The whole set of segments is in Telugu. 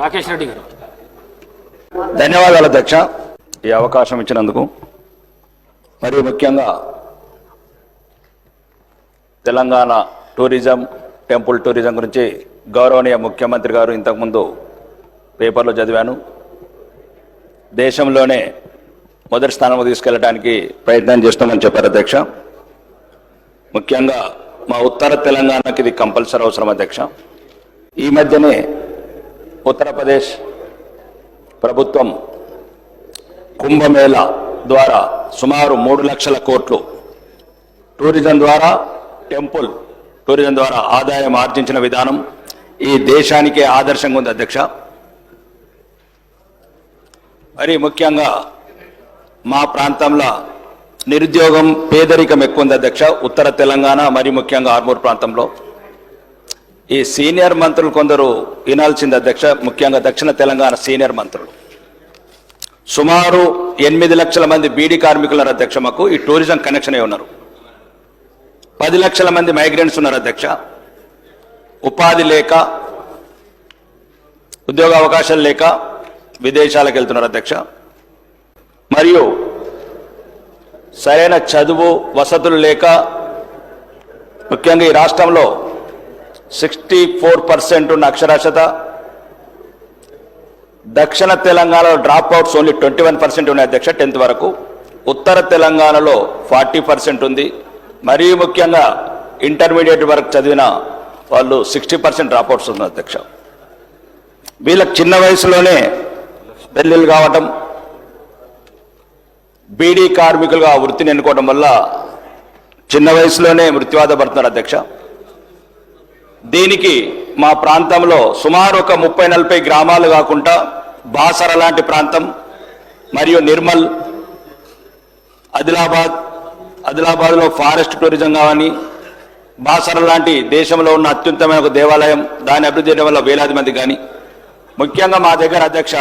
రాకేష్ రెడ్డి గారు. ధన్యవాదాలు అధ్యక్ష, ఈ అవకాశం ఇచ్చినందుకు. మరియు ముఖ్యంగా తెలంగాణ టూరిజం, టెంపుల్ టూరిజం గురించి గౌరవనీయ ముఖ్యమంత్రి గారు ఇంతకుముందు పేపర్లో చదివాను. దేశంలోనే మొదటి స్థానంలో తీసుకెళ్ళడానికి ప్రయత్నం చేస్తామని చెప్పారు అధ్యక్ష. ముఖ్యంగా మా ఉత్తర తెలంగాణకి ఇది కంపల్సరీ అవసరం అధ్యక్ష. ఈ మధ్యనే ఉత్తరప్రదేశ్ ప్రభుత్వం కుంభమేళా ద్వారా సుమారు 3 లక్షల కోట్లు టూరిజం ద్వారా, టెంపుల్ టూరిజం ద్వారా ఆదాయం ఆర్జించిన విధానం ఈ దేశానికే ఆదర్శంగా ఉంది అధ్యక్ష. మరి ముఖ్యంగా మా ప్రాంతంలో నిరుద్యోగం, పేదరికం ఎక్కువ ఉంది అధ్యక్ష. ఉత్తర తెలంగాణ మరి ముఖ్యంగా ఆర్మూర్ ప్రాంతంలో ఈ సీనియర్ మంత్రులు కొందరు వినాల్సింది అధ్యక్ష. ముఖ్యంగా దక్షిణ తెలంగాణ సీనియర్ మంత్రులు సుమారు 8 లక్షల మంది బీడీ కార్మికులు అధ్యక్ష. మాకు ఈ టూరిజం కనెక్షన్ ఉన్నారు. 10 లక్షల మంది మైగ్రెంట్స్ ఉన్నారు అధ్యక్ష. ఉపాధి లేక, ఉద్యోగ అవకాశాలు లేక విదేశాలకు వెళ్తున్నారు అధ్యక్ష. మరియు సరైన చదువు, వసతులు లేక ముఖ్యంగా ఈ రాష్ట్రంలో 64% ఉన్న అక్షరాస్యత, దక్షిణ తెలంగాణలో డ్రాప్ అవుట్స్ ఓన్లీ 21% ఉన్నాయి అధ్యక్ష 10th వరకు. ఉత్తర తెలంగాణలో 40% ఉంది. మరీ ముఖ్యంగా ఇంటర్మీడియట్ వరకు చదివిన వాళ్ళు 60% డ్రాప్ అవుట్స్ ఉన్నారు అధ్యక్ష. వీళ్ళకి చిన్న వయసులోనే పెళ్ళిళ్ళు కావటం, బీడీ కార్మికులుగా వృత్తిని ఎన్నుకోవడం వల్ల చిన్న వయసులోనే మృత్యువాత పడుతున్నారు అధ్యక్ష. దీనికి మా ప్రాంతంలో సుమారు ఒక 30-40 గ్రామాలు కాకుండా బాసర లాంటి ప్రాంతం మరియు నిర్మల్, ఆదిలాబాద్లో ఫారెస్ట్ టూరిజం కావని, బాసర లాంటి దేశంలో ఉన్న అత్యుత్తమైన ఒక దేవాలయం, దాన్ని అభివృద్ధి చేయడం వల్ల వేలాది మంది కానీ, ముఖ్యంగా మా దగ్గర అధ్యక్ష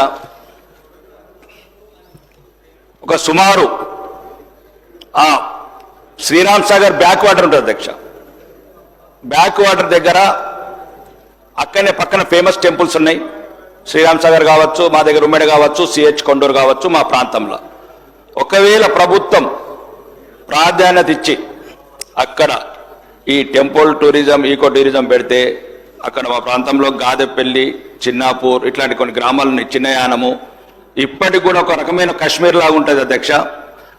ఒక సుమారు శ్రీరామ్ సాగర్ బ్యాక్ వాటర్ ఉంటుంది అధ్యక్ష. బ్యాక్ వాటర్ దగ్గర అక్కడనే పక్కన ఫేమస్ టెంపుల్స్ ఉన్నాయి. శ్రీరామ్ సాగర్ కావచ్చు, మా దగ్గర ఉమ్మడి కావచ్చు, సిహెచ్ కొండూరు కావచ్చు. మా ప్రాంతంలో ఒకవేళ ప్రభుత్వం ప్రాధాన్యత ఇచ్చి అక్కడ ఈ టెంపుల్ టూరిజం, ఈకో టూరిజం పెడితే అక్కడ మా ప్రాంతంలో గాదెపల్లి, చిన్నాపూర్ ఇట్లాంటి కొన్ని గ్రామాలు, చిన్నయానము ఇప్పటికి కూడా ఒక రకమైన కాశ్మీర్ లాగా ఉంటుంది అధ్యక్ష.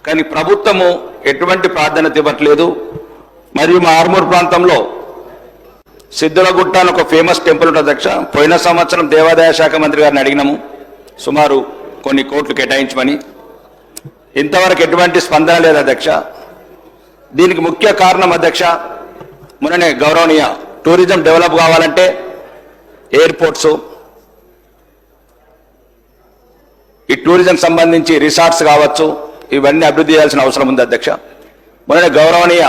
కానీ ప్రభుత్వము ఎటువంటి ప్రాధాన్యత ఇవ్వట్లేదు. మరియు మా ఆర్మూర్ ప్రాంతంలో సిద్ధులగుట్ట అని ఒక ఫేమస్ టెంపుల్ ఉంటుంది అధ్యక్ష. పోయిన సంవత్సరం దేవాదాయ శాఖ మంత్రి గారిని అడిగినాము సుమారు కొన్ని కోట్లు కేటాయించమని. ఇంతవరకు ఎటువంటి స్పందన లేదు అధ్యక్ష. దీనికి ముఖ్య కారణం అధ్యక్ష, మొన్ననే గౌరవనీయ టూరిజం డెవలప్ కావాలంటే ఎయిర్పోర్ట్స్, ఈ టూరిజం సంబంధించి రిసార్ట్స్ కావచ్చు, ఇవన్నీ అభివృద్ధి చేయాల్సిన అవసరం ఉంది అధ్యక్ష. మొన్న గౌరవనీయ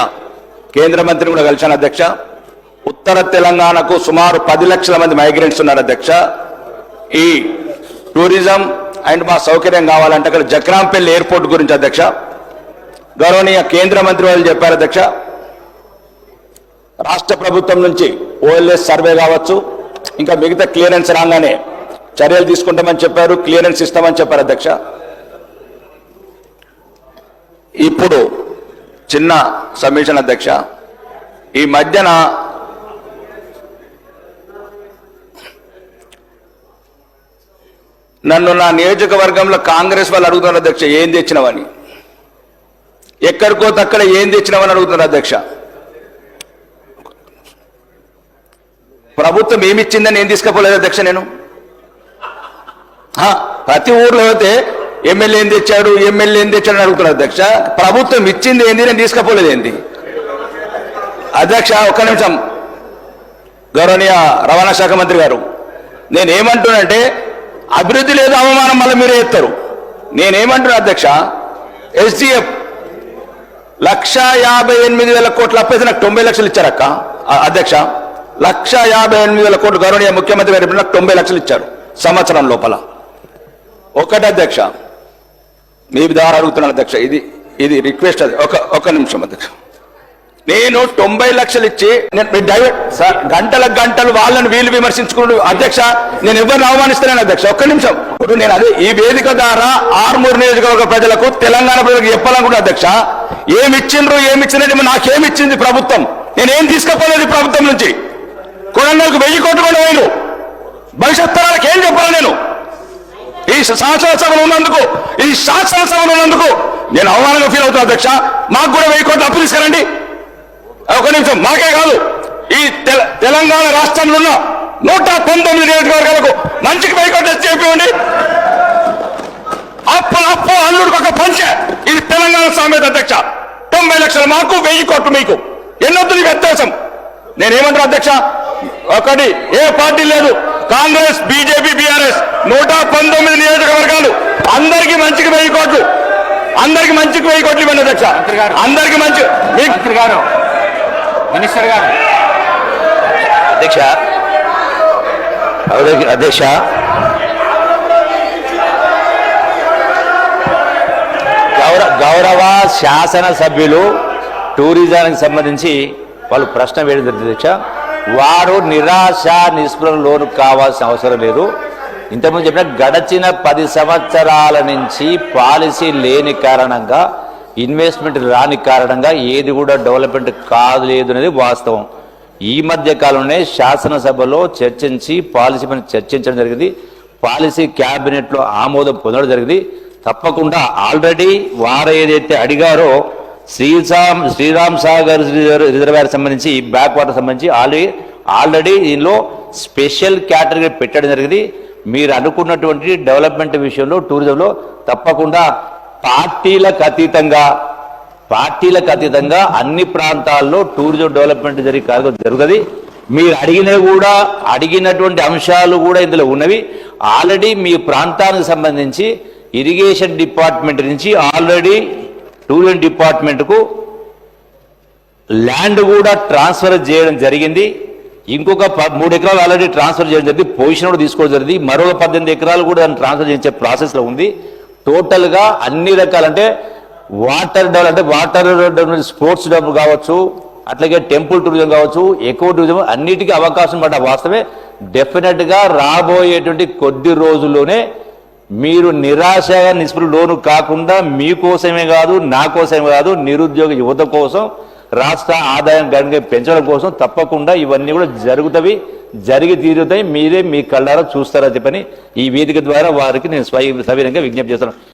కేంద్ర మంత్రిని కూడా కలిశాను అధ్యక్ష. ఉత్తర తెలంగాణకు సుమారు 10 లక్షల మంది మైగ్రెంట్స్ ఉన్నారు అధ్యక్ష. ఈ టూరిజం అండ్ మా సౌకర్యం కావాలంటే అక్కడ జక్రాంపల్లి ఎయిర్పోర్ట్ గురించి అధ్యక్ష గౌరవనీయ కేంద్ర మంత్రి వాళ్ళు చెప్పారు అధ్యక్ష. రాష్ట్ర ప్రభుత్వం నుంచి ఓఎల్ఎస్ సర్వే కావచ్చు, ఇంకా మిగతా క్లియరెన్స్ రాగానే చర్యలు తీసుకుంటామని చెప్పారు, క్లియరెన్స్ ఇస్తామని చెప్పారు అధ్యక్ష. ఇప్పుడు చిన్న సబ్మిషన్ అధ్యక్ష, ఈ మధ్యన నన్ను నా నియోజకవర్గంలో కాంగ్రెస్ వాళ్ళు అడుగుతున్నారు అధ్యక్ష, ఏం తెచ్చినవని. ఎక్కడికో తక్కడ ఏం తెచ్చినవని అడుగుతున్నారు అధ్యక్ష. ప్రభుత్వం ఏమిచ్చిందని ఏం తీసుకపోలేదు అధ్యక్ష. నేను ప్రతి ఊర్లో అయితే ఎమ్మెల్యే ఏం తెచ్చాడు, ఎమ్మెల్యే ఏం తెచ్చాడు అని అడుగుతున్నారు అధ్యక్ష. ప్రభుత్వం ఇచ్చింది ఏంది, నేను తీసుకపోలేదు ఏంది అధ్యక్ష. ఒక్క నిమిషం గౌరవనీయ రవాణా శాఖ మంత్రి గారు, నేనేమంటున్నానంటే అభివృద్ధి లేదు, అవమానం మళ్ళీ మీరే ఎత్తారు. నేనేమంటున్నా అధ్యక్ష, ఎస్డిఎఫ్ 1,58,000 కోట్లు అప్పేసి నాకు 90 లక్షలు ఇచ్చారక్క అధ్యక్ష. 1,58,000 కోట్లు గౌరవనీయ ముఖ్యమంత్రి గారు నాకు 90 లక్షలు ఇచ్చారు సంవత్సరం లోపల. ఒకటి అధ్యక్ష, మీ ద్వారా అడుగుతున్నాను అధ్యక్ష, ఇది రిక్వెస్ట్. ఒక నిమిషం అధ్యక్ష. నేను 90 లక్షలు ఇచ్చి గంటల గంటలు వాళ్ళని వీళ్ళు విమర్శించుకుంటూ అధ్యక్ష నేను ఎవరిని అవమానిస్తున్నాను అధ్యక్ష ఒక్క నిమిషం ఇప్పుడు నేను అదే ఈ వేదిక ద్వారా ఆర్మూర్ నియోజకవర్గ ప్రజలకు తెలంగాణ ప్రజలకు చెప్పాలనుకుంటున్నా అధ్యక్ష ఏమిచ్చినట్టు నాకేమిచ్చింది ప్రభుత్వం నేనేం తీసుకపోలేదు ప్రభుత్వం నుంచి కొడంగల్కు 1000 కోట్లు కూడా వేయను భవిష్యత్ తరాలకు ఏం చెప్పాలి నేను ఈ శాసనసభలో ఉన్నందుకు నేను అవమానంగా ఫీల్ అవుతున్నా అధ్యక్ష మాకు కూడా 1000 కోట్లు అప్పు తీసుకురండి ఒక నిమిషం మాకే కాదు ఈ తెలంగాణ రాష్ట్రంలో ఉన్న 119 నియోజకవర్గాలకు మంచికి 1000 కోట్లు చెప్పండి అప్పు అల్లుడికి ఒక పంచే ఇది తెలంగాణ సామెత అధ్యక్ష 90 లక్షలు మాకు 1000 కోట్లు మీకు ఎన్నొద్దు నీ వ్యత్యాసం నేనేమంటారు అధ్యక్ష ఒకటి ఏ పార్టీ లేదు కాంగ్రెస్ బీజేపీ బీఆర్ఎస్ 119 నియోజకవర్గాలు అందరికీ మంచికి 1000 కోట్లు అందరికి మంచికి 1000 కోట్లు ఇవ్వండి అధ్యక్ష అందరికి మంచి మినిస్టర్ గారు అధ్యక్ష గౌరవ శాసనసభ్యులు టూరిజానికి సంబంధించి వాళ్ళు ప్రశ్న వేయడం జరిగింది అధ్యక్ష వారు నిరాశ నిస్పృహ లోను కావాల్సిన అవసరం లేదు ఇంతకుముందు చెప్పిన గడచిన 10 సంవత్సరాల నుంచి పాలసీ లేని కారణంగా ఇన్వెస్ట్మెంట్ రాని కారణంగా ఏది కూడా డెవలప్మెంట్ కాలేదు అనేది వాస్తవం ఈ మధ్య కాలంలోనే శాసనసభలో చర్చించి పాలసీ పైన చర్చించడం జరిగింది పాలసీ క్యాబినెట్లో ఆమోదం పొందడం జరిగింది తప్పకుండా ఆల్రెడీ వారు ఏదైతే అడిగారో శ్రీరామ్ సాగర్ రిజర్వాయర్ సంబంధించి బ్యాక్ వాటర్ సంబంధించి ఆల్రెడీ దీనిలో స్పెషల్ కేటగిరీ పెట్టడం జరిగింది మీరు అనుకున్నటువంటి డెవలప్మెంట్ విషయంలో టూరిజంలో తప్పకుండా పార్టీలకు అతీతంగా అన్ని ప్రాంతాల్లో టూరిజం డెవలప్మెంట్ జరుగుతుంది మీరు అడిగినటువంటి అంశాలు కూడా ఇందులో ఉన్నవి ఆల్రెడీ మీ ప్రాంతానికి సంబంధించి ఇరిగేషన్ డిపార్ట్మెంట్ నుంచి ఆల్రెడీ టూరిజం డిపార్ట్మెంట్కు ల్యాండ్ కూడా ట్రాన్స్ఫర్ చేయడం జరిగింది ఇంకొక 3 ఎకరాలు ఆల్రెడీ ట్రాన్స్ఫర్ చేయడం జరిగింది పొజిషన్ కూడా తీసుకోవడం జరిగింది మరొక 18 ఎకరాలు కూడా దాన్ని ట్రాన్స్ఫర్ చేసే ప్రాసెస్లో ఉంది టోటల్గా అన్ని రకాలంటే వాటర్ డెవలప్మెంట్ స్పోర్ట్స్ డెవలప్ కావచ్చు అట్లాగే టెంపుల్ టూరిజం కావచ్చు ఎకో టూరిజం అన్నిటికీ అవకాశం పడ్డ వాస్తవే డెఫినెట్గా రాబోయేటువంటి కొద్ది రోజుల్లోనే మీరు నిరాశగా నిస్పృహ లోను కాకుండా మీకోసమే కాదు నా కోసమే కాదు నిరుద్యోగ యువత కోసం రాష్ట్ర ఆదాయం గణనీయంగా పెంచడం కోసం తప్పకుండా ఇవన్నీ కూడా జరిగి తీరుతాయి మీరే మీ కళ్ళారా చూస్తారని చెప్పని ఈ వేదిక ద్వారా వారికి నేను సవినయంగా విజ్ఞప్తి చేస్తున్నాను